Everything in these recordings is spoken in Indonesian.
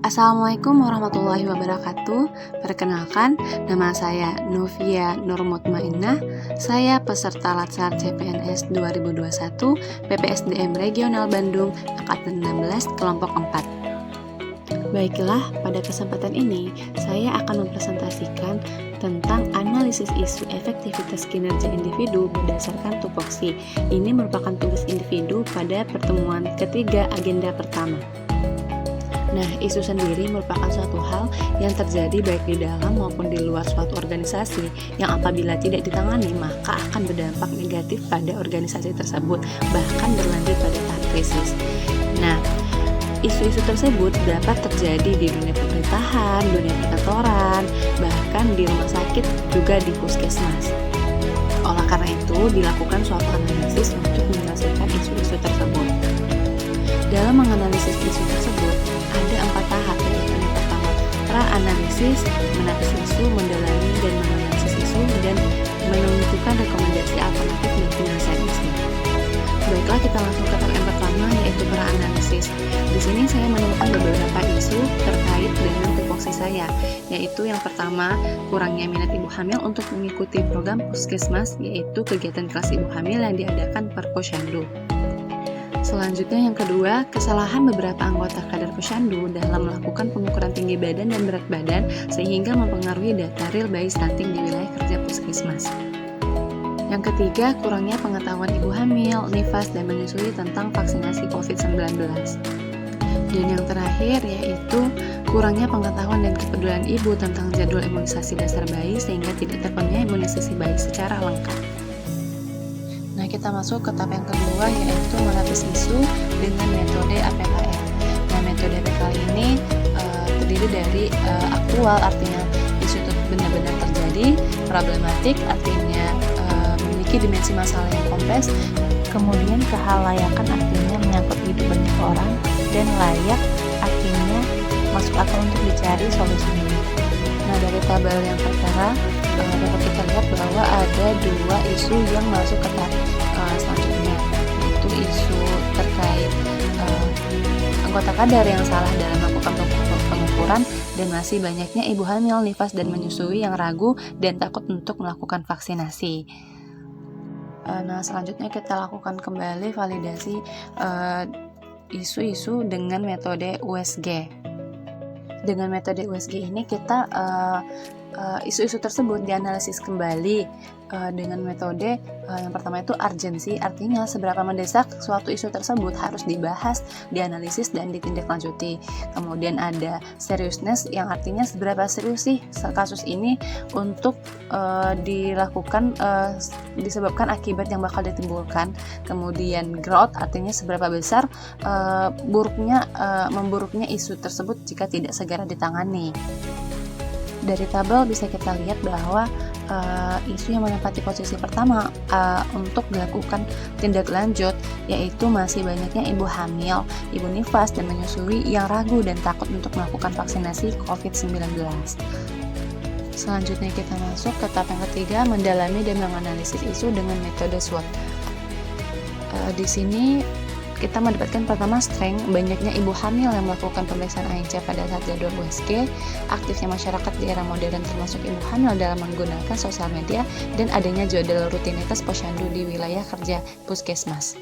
Assalamualaikum warahmatullahi wabarakatuh. Perkenalkan, nama saya Novia Nurmutmainnah. Saya peserta Latsar CPNS 2021 PPSDM Regional Bandung Angkatan 16 kelompok 4. Baiklah, pada kesempatan ini saya akan mempresentasikan tentang analisis isu efektivitas kinerja individu berdasarkan tupoksi. Ini merupakan tugas individu pada pertemuan ketiga agenda pertama. Nah, isu sendiri merupakan suatu hal yang terjadi baik di dalam maupun di luar suatu organisasi yang apabila tidak ditangani maka akan berdampak negatif pada organisasi tersebut, bahkan berlanjut pada tahap krisis. Nah, isu-isu tersebut dapat terjadi di dunia pemerintahan, dunia perkantoran, bahkan di rumah sakit, juga di puskesmas. Oleh karena itu, dilakukan suatu analisis untuk menyelesaikan isu-isu tersebut. Dalam menganalisis isu tersebut, ada 4 tahap, yaitu yang pertama, pra-analisis, menapis isu, mendalami dan menganalisis isu, dan menentukan rekomendasi alternatif dan penyelesaian isu. Baiklah, kita langsung ke tahap yang pertama, yaitu pra-analisis. Di sini saya menemukan beberapa isu terkait dengan tupoksi saya, yaitu yang pertama, kurangnya minat ibu hamil untuk mengikuti program puskesmas, yaitu kegiatan kelas ibu hamil yang diadakan per Posyandu. Selanjutnya yang kedua, kesalahan beberapa anggota kader Posyandu dalam melakukan pengukuran tinggi badan dan berat badan sehingga mempengaruhi data real bayi stunting di wilayah kerja puskesmas. Yang ketiga, kurangnya pengetahuan ibu hamil, nifas, dan menyusui tentang vaksinasi COVID-19. Dan yang terakhir yaitu kurangnya pengetahuan dan kepedulian ibu tentang jadwal imunisasi dasar bayi sehingga tidak terpenuhi imunisasi bayi secara lengkap. Nah, kita masuk ke tahap yang kedua, yaitu menapis isu dengan metode APKL. Nah, metode APKL ini terdiri dari aktual, artinya isu itu benar-benar terjadi, problematik, artinya memiliki dimensi masalah yang kompleks, kemudian kehalayakan, artinya menyangkut hidup banyak orang, dan layak, artinya masuk akal untuk dicari solusinya. Nah, dari tabel yang tertera dapat kita lihat bahwa ada 2 isu yang masuk ke tahap selanjutnya, yaitu isu terkait anggota kader yang salah dalam melakukan pengukuran dan masih banyaknya ibu hamil, nifas, dan menyusui yang ragu dan takut untuk melakukan vaksinasi. Nah, selanjutnya kita lakukan kembali validasi isu-isu dengan metode USG. Dengan metode USG ini kita isu-isu tersebut dianalisis kembali dengan metode yang pertama itu urgensi, artinya seberapa mendesak suatu isu tersebut harus dibahas, dianalisis, dan ditindaklanjuti. Kemudian ada seriousness, yang artinya seberapa serius sih kasus ini untuk dilakukan disebabkan akibat yang bakal ditimbulkan. Kemudian growth, artinya seberapa besar memburuknya isu tersebut jika tidak segera ditangani. Dari tabel bisa kita lihat bahwa isu yang menempati posisi pertama untuk dilakukan tindak lanjut yaitu masih banyaknya ibu hamil, ibu nifas, dan menyusui yang ragu dan takut untuk melakukan vaksinasi COVID-19. Selanjutnya kita masuk ke tahap yang ketiga, mendalami dan menganalisis isu dengan metode SWOT. Di sini kita mendapatkan pertama strength, banyaknya ibu hamil yang melakukan pemeriksaan ANC pada saat jadwal USG, aktifnya masyarakat di era modern termasuk ibu hamil dalam menggunakan sosial media, dan adanya jadwal rutinitas Posyandu di wilayah kerja puskesmas.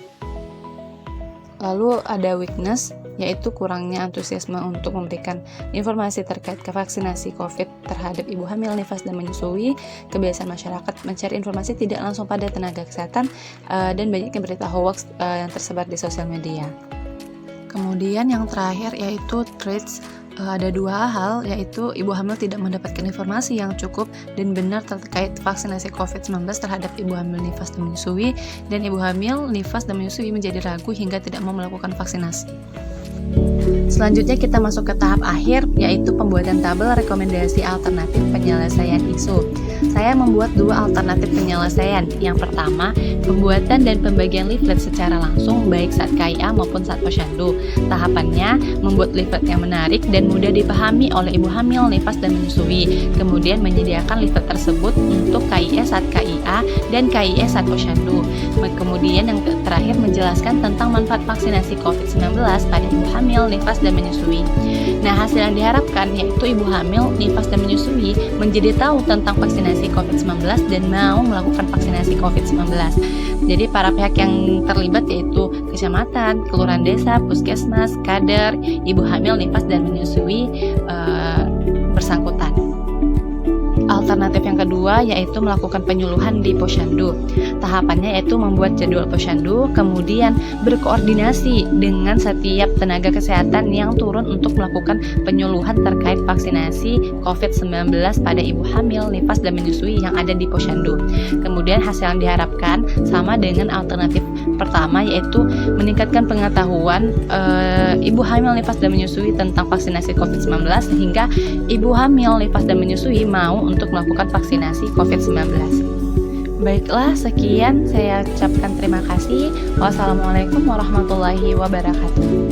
Lalu ada weakness, yaitu kurangnya antusiasme untuk memberikan informasi terkait vaksinasi COVID terhadap ibu hamil, nifas, dan menyusui, kebiasaan masyarakat mencari informasi tidak langsung pada tenaga kesehatan, dan banyaknya berita hoax yang tersebar di sosial media. Kemudian yang terakhir yaitu threats. Ada 2 hal, yaitu ibu hamil tidak mendapatkan informasi yang cukup dan benar terkait vaksinasi COVID-19 terhadap ibu hamil, nifas, dan menyusui, dan ibu hamil, nifas, dan menyusui menjadi ragu hingga tidak mau melakukan vaksinasi. Selanjutnya kita masuk ke tahap akhir, yaitu pembuatan tabel rekomendasi alternatif penyelesaian isu. Saya membuat 2 alternatif penyelesaian. Yang pertama, pembuatan dan pembagian leaflet secara langsung baik saat KIA maupun saat Posyandu. Tahapannya, membuat leaflet yang menarik dan mudah dipahami oleh ibu hamil, nifas, dan menyusui. Kemudian menyediakan leaflet tersebut untuk KIA saat KIA dan KIA saat Posyandu. Kemudian yang terakhir menjelaskan tentang manfaat vaksinasi COVID-19 pada ibu hamil, nifas, dan menyusui. Nah, hasil yang diharapkan yaitu ibu hamil, nifas, dan menyusui menjadi tahu tentang vaksinasi COVID-19 dan mau melakukan vaksinasi COVID-19. Jadi para pihak yang terlibat yaitu kecamatan, kelurahan desa, puskesmas, kader, ibu hamil, nifas, dan menyusui bersangkutan. Alternatif yang kedua yaitu melakukan penyuluhan di posyandu. Tahapannya yaitu membuat jadwal posyandu, kemudian berkoordinasi dengan setiap tenaga kesehatan yang turun untuk melakukan penyuluhan terkait vaksinasi COVID-19 pada ibu hamil, nifas, dan menyusui yang ada di posyandu. Kemudian hasil yang diharapkan sama dengan alternatif pertama yaitu meningkatkan pengetahuan ibu hamil, nifas, dan menyusui tentang vaksinasi COVID-19 sehingga ibu hamil, nifas, dan menyusui mau untuk melakukan vaksinasi COVID-19. Baiklah, sekian saya ucapkan terima kasih. Wassalamualaikum warahmatullahi wabarakatuh.